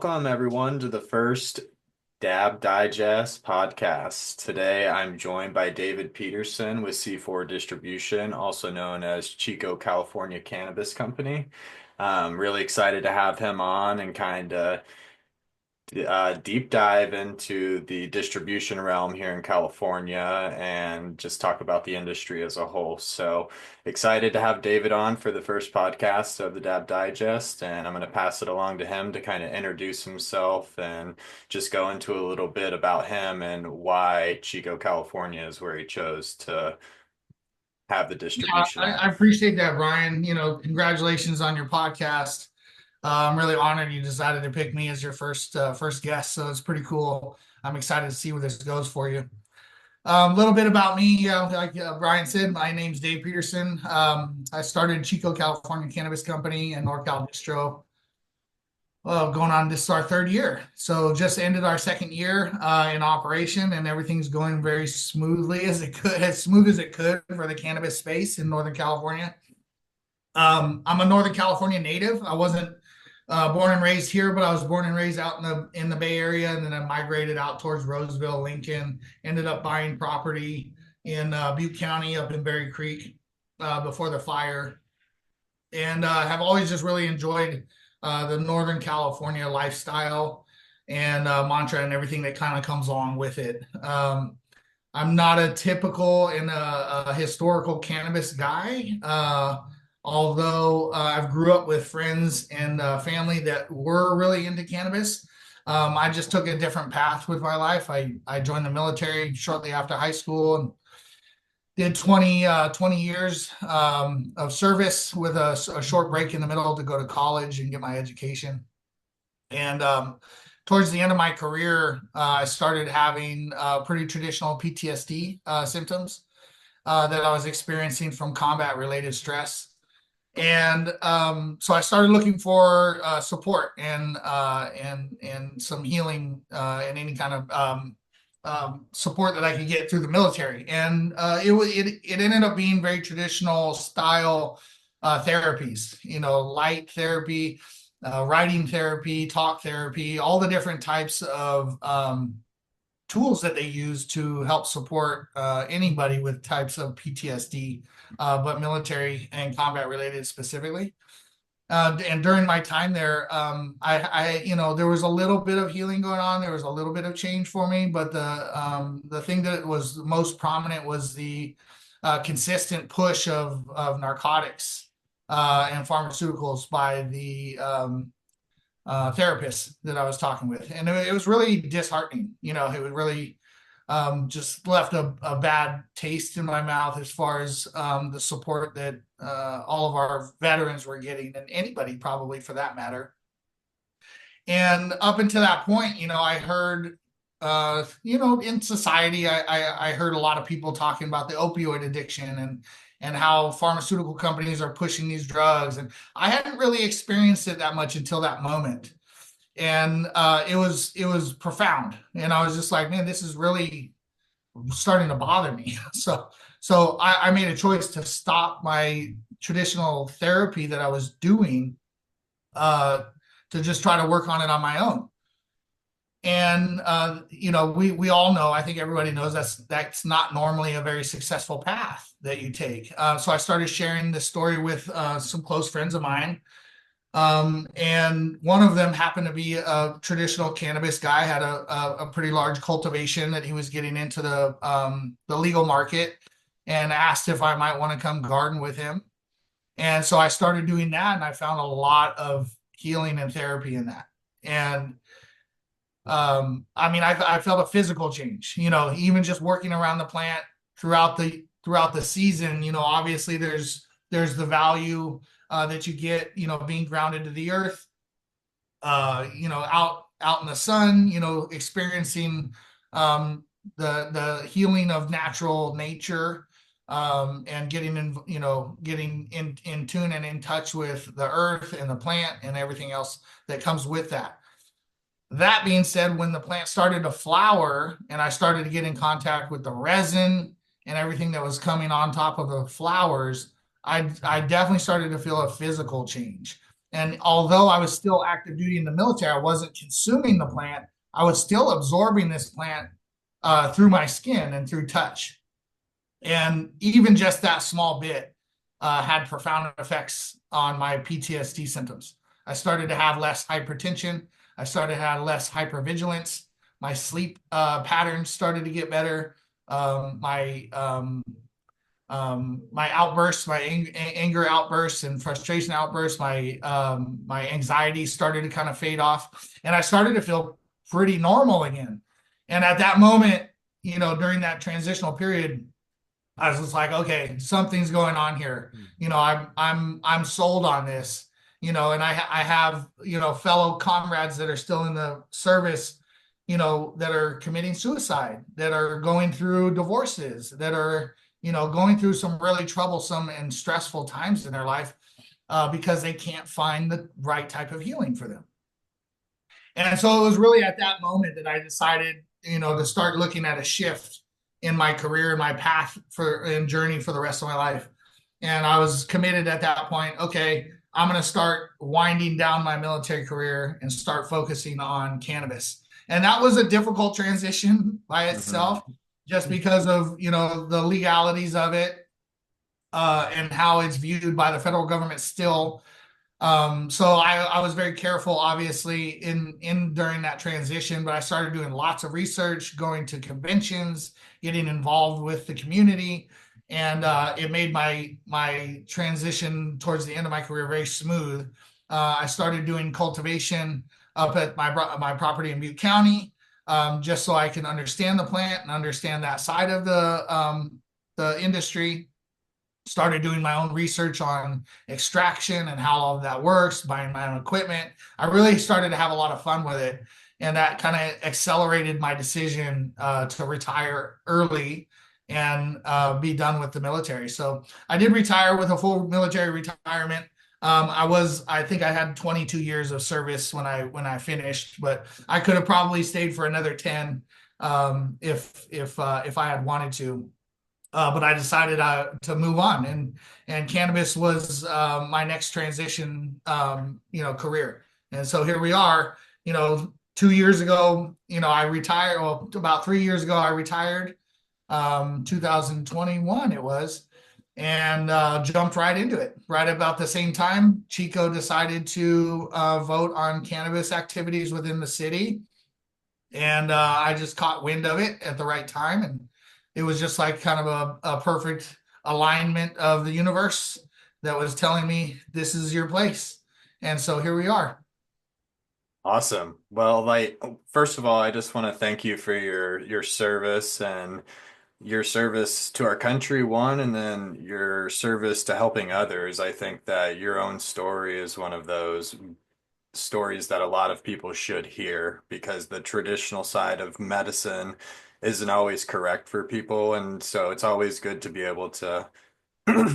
Welcome everyone to the first Dab Digest podcast. Today I'm joined by David Petersen with C4 Distribution, also known as Chico California Cannabis Company. Really excited to have him on and kind of deep dive into the distribution realm here in California and just talk about the industry as a whole. So excited to have David on for the first podcast of the Dab Digest, and I'm going to pass it along to him to kind of introduce himself and just go into a little bit about him and why Chico, California is where he chose to have the Yeah, distribution I at. appreciate that, Brian. Congratulations on your podcast. I'm really honored you decided to pick me as your first guest, so it's pretty cool. I'm excited to see where this goes for you. A little bit about me, like Brian said, my name's Dave Petersen. I started Chico California Cannabis Company and NorCal Distro. Going on, this is our third year. So just ended our second year in operation, and everything's going very smoothly as it could, as smooth as it could for the cannabis space in Northern California. I'm a Northern California native. I wasn't born and raised here, but I was born and raised out in the Bay Area, and then I migrated out towards Roseville, Lincoln. Ended up buying property in Butte County up in Berry Creek before the fire, and have always just really enjoyed the Northern California lifestyle and mantra and everything that kind of comes along with it. I'm not a typical and a historical cannabis guy. Although I've grew up with friends and family that were really into cannabis. I just took a different path with my life. I joined the military shortly after high school and did 20 years of service with a short break in the middle to go to college and get my education. And towards the end of my career, I started having pretty traditional PTSD symptoms that I was experiencing from combat related stress. And so I started looking for support and some healing and any kind of support that I could get through the military. And it ended up being very traditional style therapies, light therapy, writing therapy, talk therapy, all the different types of tools that they use to help support anybody with types of PTSD, but military and combat related specifically. And during my time there, there was a little bit of healing going on. There was a little bit of change for me, but the thing that was most prominent was the consistent push of narcotics and pharmaceuticals by the therapists that I was talking with, and it was really disheartening. It was really just left a bad taste in my mouth as far as the support that all of our veterans were getting, and anybody probably for that matter. And up until that point, I heard, in society, I heard a lot of people talking about the opioid addiction and how pharmaceutical companies are pushing these drugs, and I hadn't really experienced it that much until that moment. And it was profound, and I was just like, man, this is really starting to bother me. So I made a choice to stop my traditional therapy that I was doing to just try to work on it on my own. And we all know, I think everybody knows that's not normally a very successful path that you take. So I started sharing this story with some close friends of mine. And one of them happened to be a traditional cannabis guy, had a pretty large cultivation that he was getting into the legal market, and asked if I might want to come garden with him. And so I started doing that, and I found a lot of healing and therapy in that. And I mean, I felt a physical change, even just working around the plant throughout the season. Obviously there's the value that you get, being grounded to the earth, out in the sun, experiencing the healing of natural nature, and getting in tune and in touch with the earth and the plant and everything else that comes with that. That being said, when the plant started to flower and I started to get in contact with the resin and everything that was coming on top of the flowers, I definitely started to feel a physical change. And although I was still active duty in the military, I wasn't consuming the plant. I was still absorbing this plant through my skin and through touch. And even just that small bit had profound effects on my PTSD symptoms. I started to have less hypertension. I started to have less hypervigilance. My sleep patterns started to get better. My outbursts, my anger outbursts and frustration outbursts, my anxiety started to kind of fade off, and I started to feel pretty normal again. And at that moment, during that transitional period, I was just like, okay, something's going on here. I'm sold on this. And I have fellow comrades that are still in the service, that are committing suicide, that are going through divorces, that are going through some really troublesome and stressful times in their life because they can't find the right type of healing for them. And so it was really at that moment that I decided, to start looking at a shift in my career, in my path and journey for the rest of my life. And I was committed at that point. Okay, I'm going to start winding down my military career and start focusing on cannabis. And that was a difficult transition by Mhm. itself, just because of the legalities of it and how it's viewed by the federal government still. So I was very careful, obviously, in during that transition, but I started doing lots of research, going to conventions, getting involved with the community, and it made my transition towards the end of my career very smooth. I started doing cultivation up at my property in Butte County, just so I can understand the plant and understand that side of the industry. Started doing my own research on extraction and how all of that works, buying my own equipment. I really started to have a lot of fun with it. And that kind of accelerated my decision to retire early and be done with the military. So I did retire with a full military retirement. I think I had 22 years of service when I finished, but I could have probably stayed for another 10 if I had wanted to. But I decided to move on, and cannabis was my next transition, career. And so here we are. 2 years ago, I retired. Well, about 3 years ago, I retired. 2021 it was, and jumped right into it. Right about the same time, Chico decided to vote on cannabis activities within the city, and I just caught wind of it at the right time, and it was just like kind of a perfect alignment of the universe that was telling me this is your place, and so here we are. Awesome. Well, like first of all, I just want to thank you for your service and your service to our country, one, and then your service to helping others. I think that your own story is one of those stories that a lot of people should hear because the traditional side of medicine isn't always correct for people. And so it's always good to be able to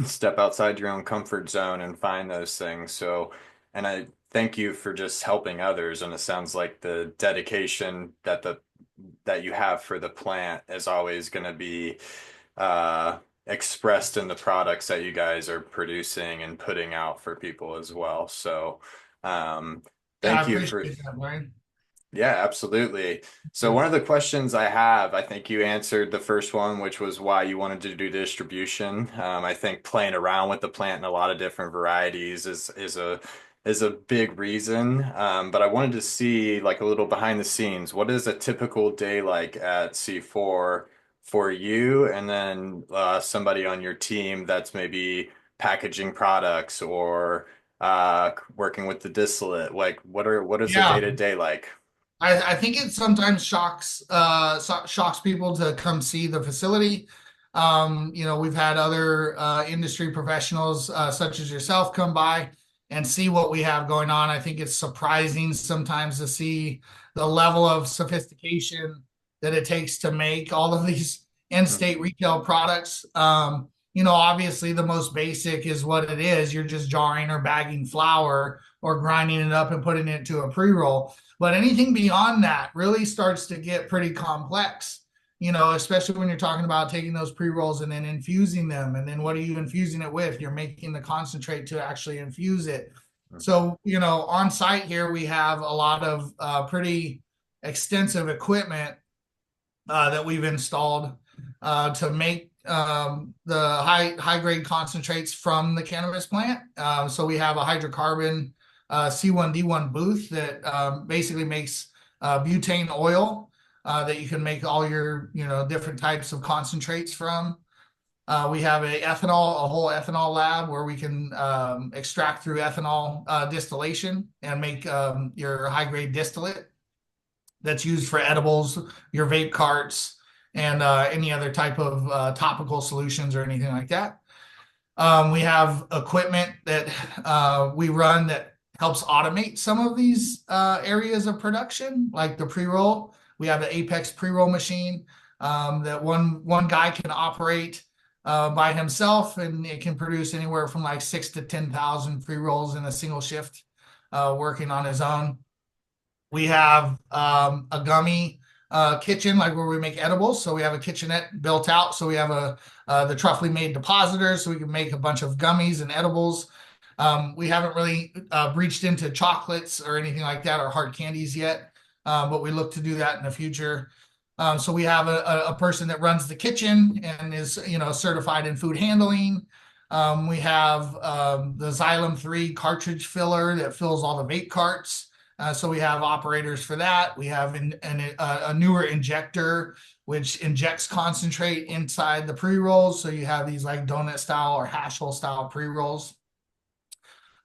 step outside your own comfort zone and find those things. So, and I thank you for just helping others. And it sounds like the dedication that you have for the plant is always going to be expressed in the products that you guys are producing and putting out for people as well. So, um, Yeah, I thank you for appreciate that, Brian. yeah, absolutely. So one of the questions I have, I think you answered the first one, which was why you wanted to do distribution. I think playing around with the plant in a lot of different varieties is a big reason. But I wanted to see like a little behind the scenes. What is a typical day like at C4 for you, and then somebody on your team that's maybe packaging products or working with the distillate? Like, what is a day Yeah, to day like? I think it sometimes shocks people to come see the facility. We've had other industry professionals such as yourself come by and see what we have going on. I think it's surprising sometimes to see the level of sophistication that it takes to make all of these in-state retail products. Obviously the most basic is what it is. You're just jarring or bagging flour or grinding it up and putting it into a pre-roll. But anything beyond that really starts to get pretty complex, especially when you're talking about taking those pre rolls and then infusing them. And then what are you infusing it with? You're making the concentrate to actually infuse it. So, on site here, we have a lot of pretty extensive equipment that we've installed to make the high grade concentrates from the cannabis plant. So we have a hydrocarbon C1D1 booth that basically makes butane oil that you can make all your different types of concentrates from. We have a whole ethanol lab where we can extract through ethanol distillation and make your high grade distillate that's used for edibles, your vape carts, and any other type of topical solutions or anything like that. We have equipment that we run that helps automate some of these areas of production, like the pre-roll. We have an Apex pre-roll machine that one guy can operate by himself, and it can produce anywhere from like 6 to 10,000 pre-rolls in a single shift, working on his own. We have a gummy kitchen, like where we make edibles. So we have a kitchenette built out. So we have the Truffly made depositors, so we can make a bunch of gummies and edibles. We haven't really breached into chocolates or anything like that or hard candies yet, but we look to do that in the future. So we have a person that runs the kitchen and is certified in food handling. We have the Xylem 3 cartridge filler that fills all the vape carts. So we have operators for that. We have a newer injector, which injects concentrate inside the pre-rolls. So you have these like donut style or hash hole style pre-rolls.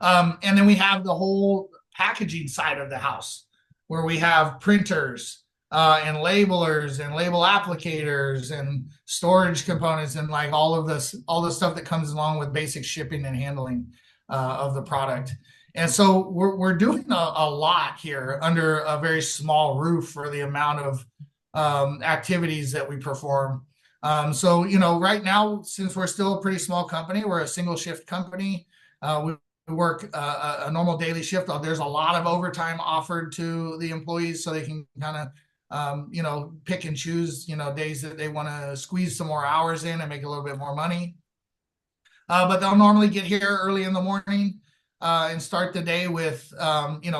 And then we have the whole packaging side of the house where we have printers and labelers and label applicators and storage components and like all the stuff that comes along with basic shipping and handling of the product. And so we're doing a lot here under a very small roof for the amount of activities that we perform. So, right now, since we're still a pretty small company, we're a single shift company. We work a normal daily shift. There's a lot of overtime offered to the employees so they can kind of pick and choose, days that they want to squeeze some more hours in and make a little bit more money. But they'll normally get here early in the morning and start the day with,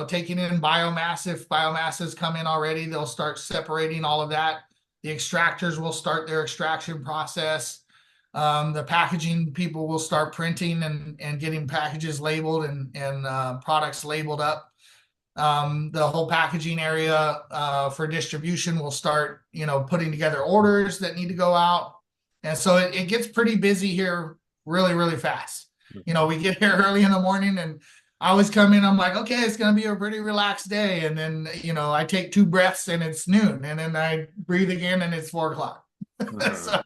taking in biomass. If biomass has come in already, they'll start separating all of that. The extractors will start their extraction process. The packaging people will start printing and getting packages labeled and products labeled up. The whole packaging area for distribution will start, putting together orders that need to go out. And so it gets pretty busy here really, really fast. We get here early in the morning and I always come in, I'm like, okay, it's going to be a pretty relaxed day. And then, I take 2 breaths and it's noon and then I breathe again and it's 4 o'clock. Mhm. so,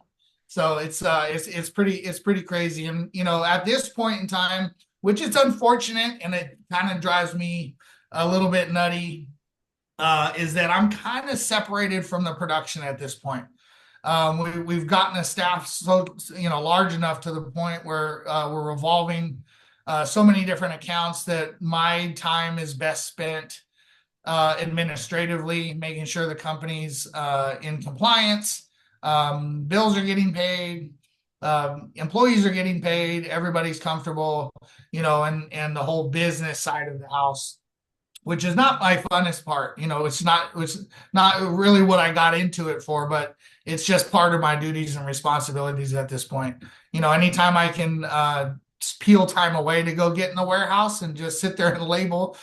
so it's pretty crazy. And, at this point in time, which is unfortunate and it kind of drives me a little bit nutty, is that I'm kind of separated from the production at this point. We've gotten a staff so large enough to the point where we're revolving so many different accounts that my time is best spent administratively, making sure the company's in compliance, bills are getting paid, employees are getting paid, everybody's comfortable, and the whole business side of the house, which is not my funnest part. It's not really what I got into it for, but it's just part of my duties and responsibilities at this point. Anytime I can peel time away to go get in the warehouse and just sit there and label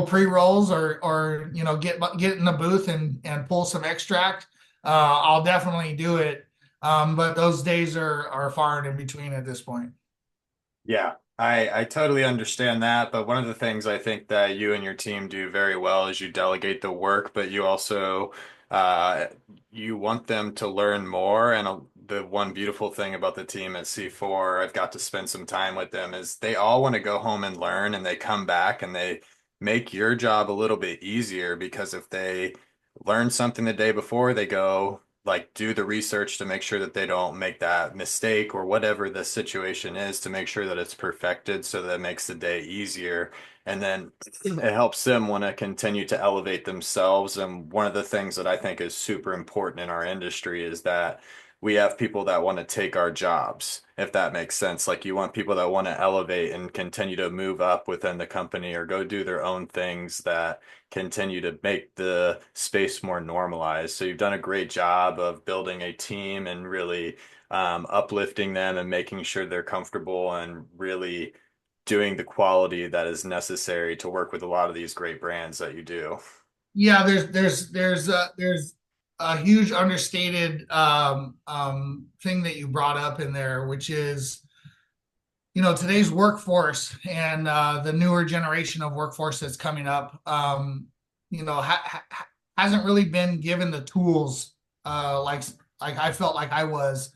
pre-rolls or get in the booth and pull some extract, I'll definitely do it. But those days are far and in between at this point. Yeah, I totally understand that, but one of the things I think that you and your team do very well is you delegate the work, but you also uh, you want them to learn more. And the one beautiful thing about the team at C4, I've got to spend some time with them, is they all want to go home and learn, and they come back and they make your job a little bit easier because if they learn something the day before, they go like do the research to make sure that they don't make that mistake or whatever the situation is to make sure that it's perfected so that it makes the day easier. And then it helps them want to continue to elevate themselves. And one of the things that I think is super important in our industry is that we have people that want to take our jobs, if that makes sense. Like you want people that want to elevate and continue to move up within the company or go do their own things that continue to make the space more normalized. So you've done a great job of building a team and really uplifting them and making sure they're comfortable and really doing the quality that is necessary to work with a lot of these great brands that you do. Yeah, there's a huge understated thing that you brought up in there, which is, today's workforce and the newer generation of workforce that's coming up, hasn't really been given the tools like I felt like I was,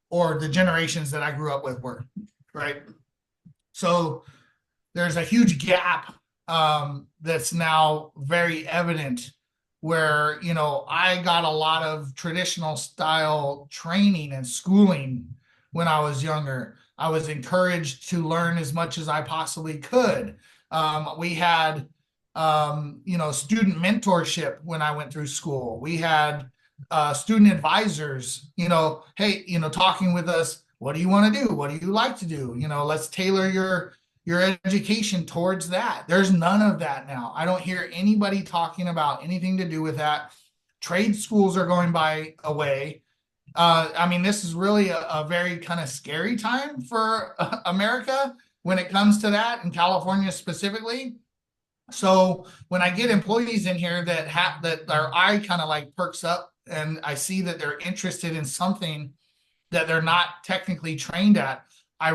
or the generations that I grew up with were, right? So there's a huge gap that's now very evident where I got a lot of traditional style training and schooling when I was younger. I was encouraged to learn as much as I possibly could. We had student mentorship when I went through school. We had student advisors, hey, talking with us, what do you want to do, what do you like to do, let's tailor your education towards that. There's none of that now. I don't hear anybody talking about anything to do with that. Trade schools are going by away. I mean, this is really a very kind of scary time for America when it comes to that, in California specifically. So when I get employees in here that have that their eye kind of like perks up and I see that they're interested in something that they're not technically trained at, I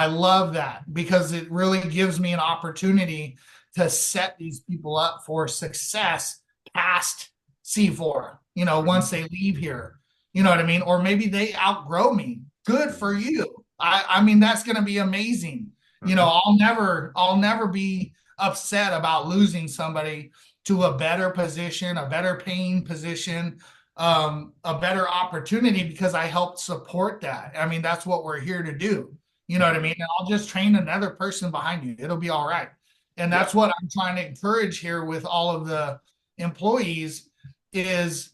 love that because it really gives me an opportunity to set these people up for success past C4, once Mhm. they leave here. You know what I mean? Or maybe they outgrow me. Good for Mhm. you. I mean, that's going to be amazing. Mhm. I'll never be upset about losing somebody to a better position, a better paying position, a better opportunity because I helped support that. I mean, that's what we're here to do. You know what I Mhm. mean? And I'll just train another person behind you. It'll be all right. And that's Yep. what I'm trying to encourage here with all of the employees is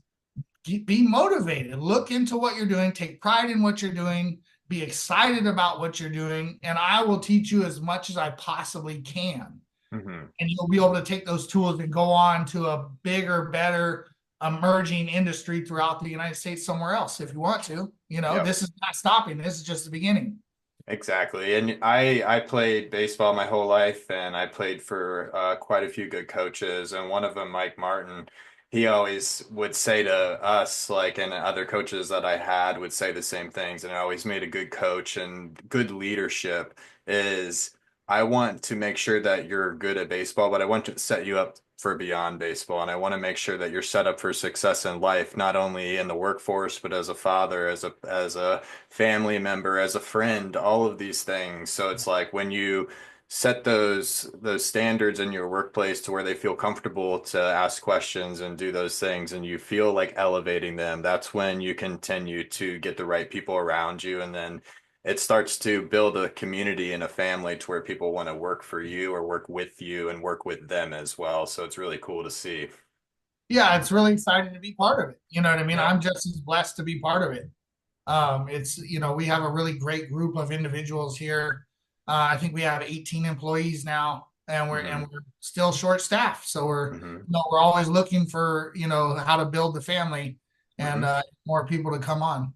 be motivated. Look into what you're doing, take pride in what you're doing, be excited about what you're doing, and I will teach you as much as I possibly can. Mhm. And you'll be able to take those tools and go on to a bigger, better emerging industry throughout the United States somewhere else if you want to. Yep. This is not stopping. This is just the beginning. Exactly. And I played baseball my whole life and I played for quite a few good coaches. And one of them, Mike Martin, he always would say to us, like, and other coaches that I had would say the same things. And it always made a good coach and good leadership is I want to make sure that you're good at baseball, but I want to set you up for beyond baseball. And I want to make sure that you're set up for success in life, not only in the workforce, but as a father, as a family member, as a friend, all of these things. So it's like when you set those standards in your workplace to where they feel comfortable to ask questions and do those things and you feel like elevating them, that's when you continue to get the right people around you and then it starts to build a community and a family to where people want to work for you or work with you and work with them as well. So it's really cool to see. Yeah, it's really exciting to be part of it. You know what I mean? Yeah. I'm just as blessed to be part of it. We have a really great group of individuals here. I think we have 18 employees now, and we're Hmm. and we're still short staffed. So Hmm. we're always looking for how to build the family and Hmm. more people to come on.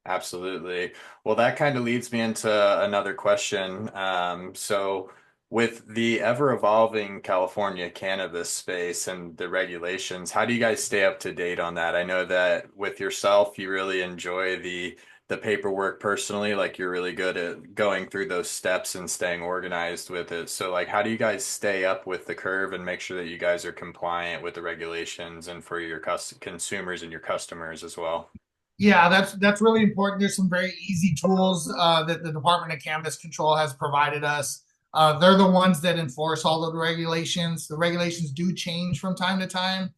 Absolutely. Well, that kind of leads me into another question. So, with the ever evolving California cannabis space and the regulations, how do you guys stay up to date on that? I know that with yourself, you really enjoy the paperwork personally, like you're really good at going through those steps and staying organized with it. So, like, how do you guys stay up with the curve and make sure that you guys are compliant with the regulations and for your consumers and your customers as well? Yeah, that's really important. There's some very easy tools that the Department of Cannabis Control has provided us. They're the ones that enforce all of the regulations. The regulations do change from time to time,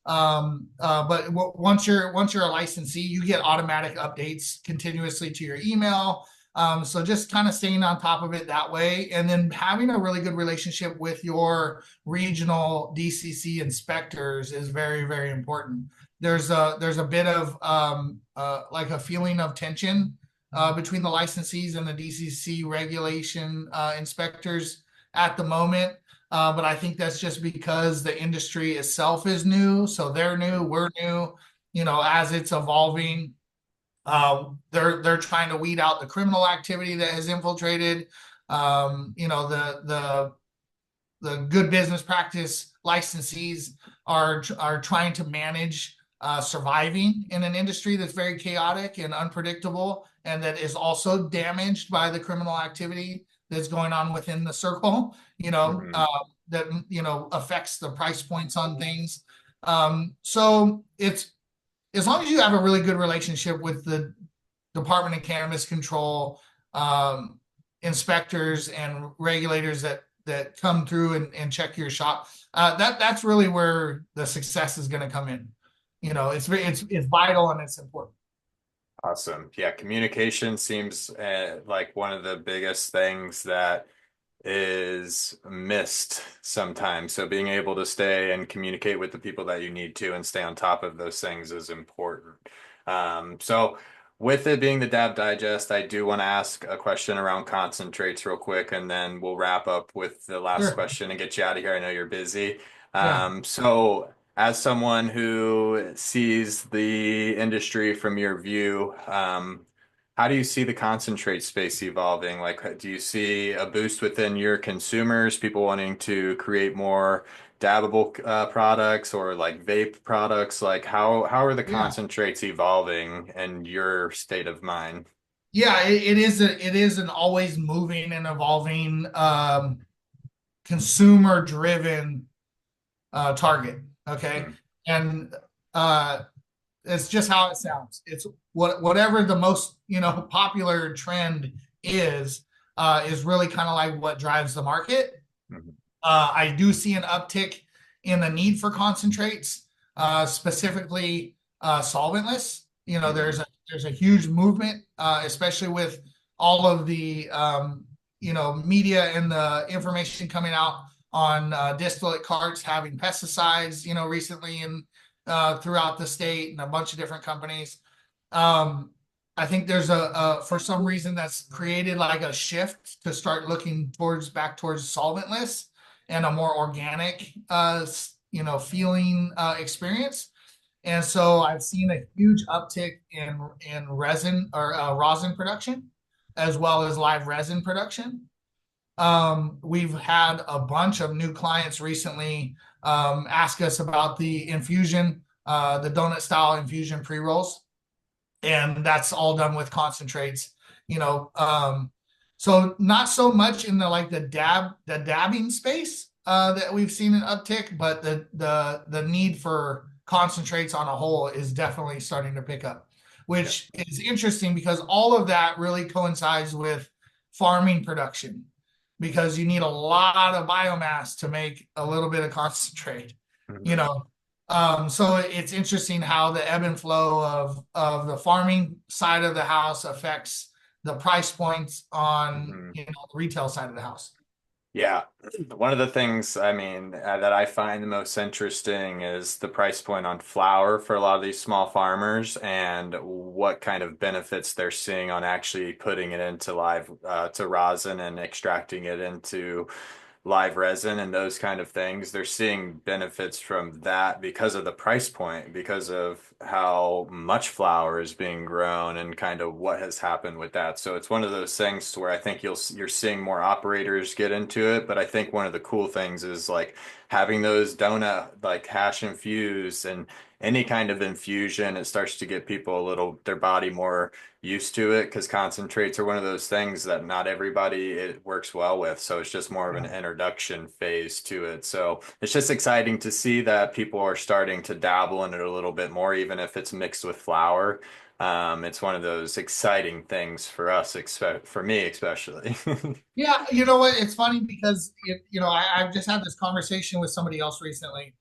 but once you're a licensee, you get automatic updates continuously to your email. So just kind of staying on top of it that way, and then having a really good relationship with your regional DCC inspectors is very, very important. There's a bit of like a feeling of tension between the licensees and the DCC regulation inspectors at the moment. But I think that's just because the industry itself is new. So they're new, we're new, as it's evolving. They're trying to weed out the criminal activity that has infiltrated. The good business practice licensees are trying to manage surviving in an industry that's very chaotic and unpredictable, and that is also damaged by the criminal activity that's going on within the circle. Hmm. That affects the price points on things. So it's as long as you have a really good relationship with the Department of Cannabis Control, um, inspectors and regulators that come through and check your shop. That's really where the success is going to come in. It's vital and it's important. Awesome. Yeah, communication seems like one of the biggest things that is missed sometimes. So being able to stay and communicate with the people that you need to and stay on top of those things is important. So with it being the Dab Digest, I do want to ask a question around concentrates real quick, and then we'll wrap up with the last Sure. question and get you out of here. I know you're busy. Yeah. So as someone who sees the industry from your view, how do you see the concentrate space evolving? Like, do you see a boost within your consumers, people wanting to create more dabbable products or like vape products? Like, how are the Yeah. concentrates evolving in your state of mind? Yeah. It is an always moving and evolving consumer driven target. Okay. Mm, And uh, it's just how it sounds. It's whatever the most popular trend is really kind of like what drives the market. mhm, I do see an uptick in the need for concentrates, specifically solventless. mhm, There's a huge movement, especially with all of the media and the information coming out on distillate carts having pesticides. Recently and throughout the state and a bunch of different companies. Um, I think there's for some reason that's created like a shift to start looking back towards solventless and a more organic, feeling experience. And so I've seen a huge uptick in resin or rosin production, as well as live resin production. We've had a bunch of new clients recently ask us about the infusion, the donut style infusion pre rolls, and that's all done with concentrates. You know, um, so not so much in the dabbing space that we've seen an uptick, but the need for concentrates on a whole is definitely starting to pick up, yeah. which is interesting because all of that really coincides with farming production because you need a lot of biomass to make a little bit of concentrate. You Mhm, know, so it's interesting how the ebb and flow of the farming side of the house affects the price points on mhm. the retail side of the house. Yeah, one of the things I mean that I find the most interesting is the price point on flour for a lot of these small farmers and what kind of benefits they're seeing on actually putting it into live to rosin and extracting it into live resin and those kind of things. They're seeing benefits from that because of the price point, because of how much flour is being grown and kind of what has happened with that. So it's one of those things where I think you're seeing more operators get into it, but I think one of the cool things is like having those donut like hash infused and any kind of infusion, it starts to get people a little their body more used to it because concentrates are one of those things that not everybody it works well with. So it's just more of an Yeah. introduction phase to it. So it's just exciting to see that people are starting to dabble in it a little bit more, even if it's mixed with flour. It's one of those exciting things for us, for me especially. Yeah, you know what? It's funny because I've just had this conversation with somebody else recently.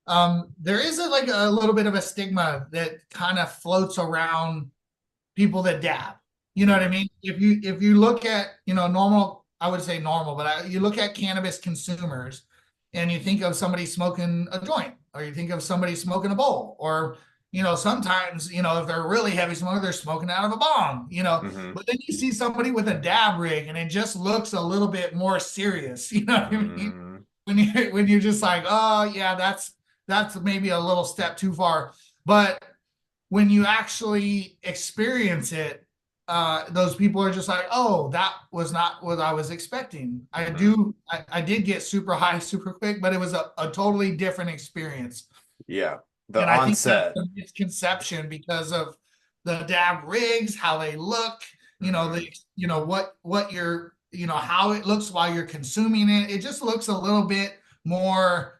There is like a little bit of a stigma that kind of floats around people that dab. You know what I Hmm. mean? If you look at, normal, I would say normal, but you look at cannabis consumers and you think of somebody smoking a joint, or you think of somebody smoking a bowl, or sometimes, if they're a really heavy smoker, they're smoking out of a bong, Hmm. but then you see somebody with a dab rig and it just looks a little bit more serious. You know what I mean? Hmm. When you're just like, oh yeah, that's maybe a little step too far. But when you actually experience it, those people are just like, oh, that was not what I was expecting. Hmm. I did get super high super quick, but it was a totally different experience. Yeah. The And I think that's onset. a misconception because of the dab rigs, how they look, Hmm. what you're, how it looks while you're consuming it. It just looks a little bit more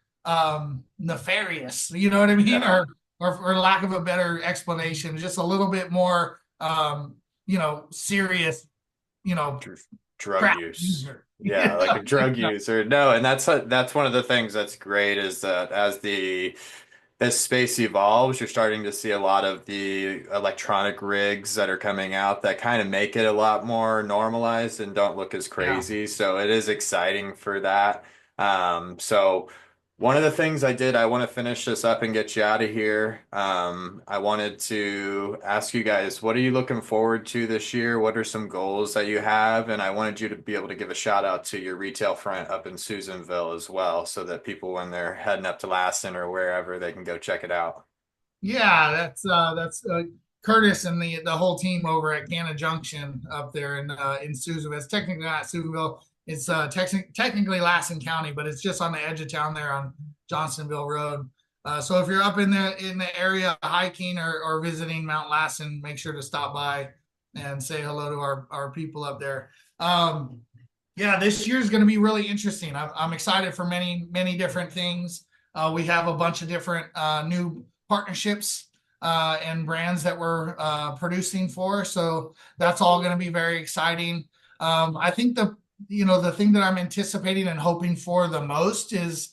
nefarious, you know what I mean? Yeah. Or for lack of a better explanation, just a little bit more serious, you know, Dr- Drug crap use. user. Yeah, like a drug user. No, and that's one of the things that's great is that as space evolves, you're starting to see a lot of the electronic rigs that are coming out that kind of make it a lot more normalized and don't look as Yeah. crazy. So it is exciting for that. So one of the things I did, I want to finish this up and get you out of here. I wanted to ask you guys, what are you looking forward to this year? What are some goals that you have? And I wanted you to be able to give a shout out to your retail front up in Susanville as well, so that people, when they're heading up to Lassen or wherever, they can go check it out. Yeah, that's Curtis and the whole team over at Canna Junction up there in Susanville. It's technically not Susanville. It's technically Lassen County, but it's just on the edge of town there on Johnsonville Road. So if you're up in the area hiking or visiting Mount Lassen, make sure to stop by and say hello to our people up there. Yeah, this year is going to be really interesting. I'm excited for many different things. We have a bunch of different new partnerships and brands that we're producing for. So that's all going to be very exciting. I think the thing that I'm anticipating and hoping for the most is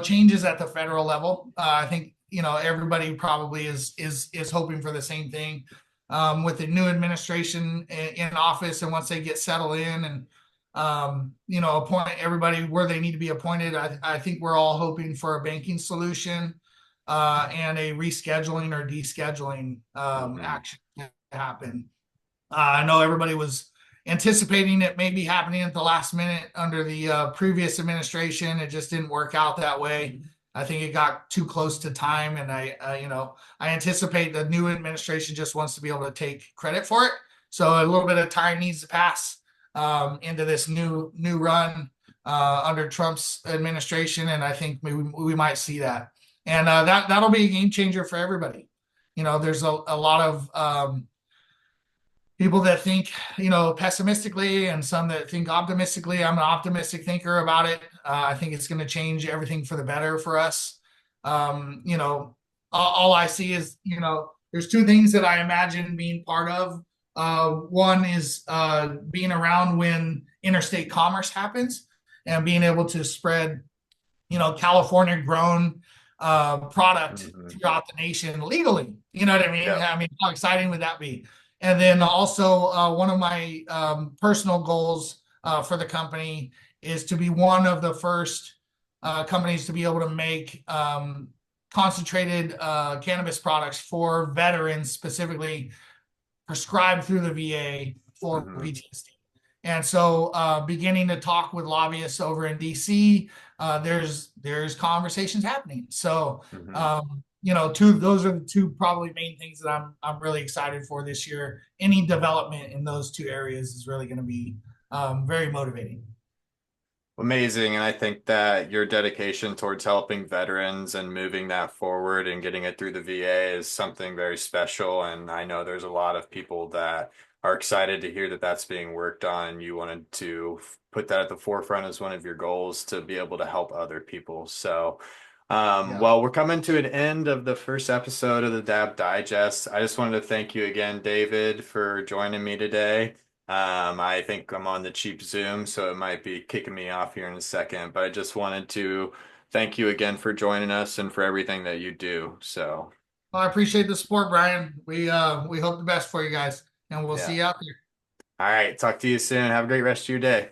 changes at the federal level. I think everybody probably is hoping for the same thing with the new administration in office, and once they get settled in and appoint everybody where they need to be appointed. I think we're all hoping for a banking solution and a rescheduling or descheduling Hmm. action to happen. I know everybody was anticipating it maybe happening at the last minute under the previous administration. It just didn't work out that way. I think it got too close to time, and I anticipate the new administration just wants to be able to take credit for it. So a little bit of time needs to pass into this new run under Trump's administration, and I think we might see that, and that'll be a game changer for everybody. There's a lot of people that think pessimistically and some that think optimistically. I'm an optimistic thinker about it. I think it's going to change everything for the better for us. All I see is there's two things that I imagine being part of. One is being around when interstate commerce happens and being able to spread California grown product Hmm. throughout the nation legally. You know what I mean? Yep. I mean, how exciting would that be? And then also, one of my personal goals for the company is to be one of the first companies to be able to make concentrated cannabis products for veterans, specifically prescribed through the VA for Hmm. PTSD. And so, beginning to talk with lobbyists over in DC, there's conversations happening. So, Hmm. those are the two probably main things that I'm really excited for this year. Any development in those two areas is really going to be very motivating. Amazing. And I think that your dedication towards helping veterans and moving that forward and getting it through the VA is something very special. And I know there's a lot of people that are excited to hear that that's being worked on. You wanted to put that at the forefront as one of your goals to be able to help other people. So, Yeah. well, we're coming to an end of the first episode of the Dab Digest. I just wanted to thank you again, David, for joining me today. I think I'm on the cheap Zoom, so it might be kicking me off here in a second, but I just wanted to thank you again for joining us and for everything that you do. So, Well, I appreciate the support, Brian. We hope the best for you guys. and we'll see Yeah. you out there. All right. Talk to you soon. Have a great rest of your day.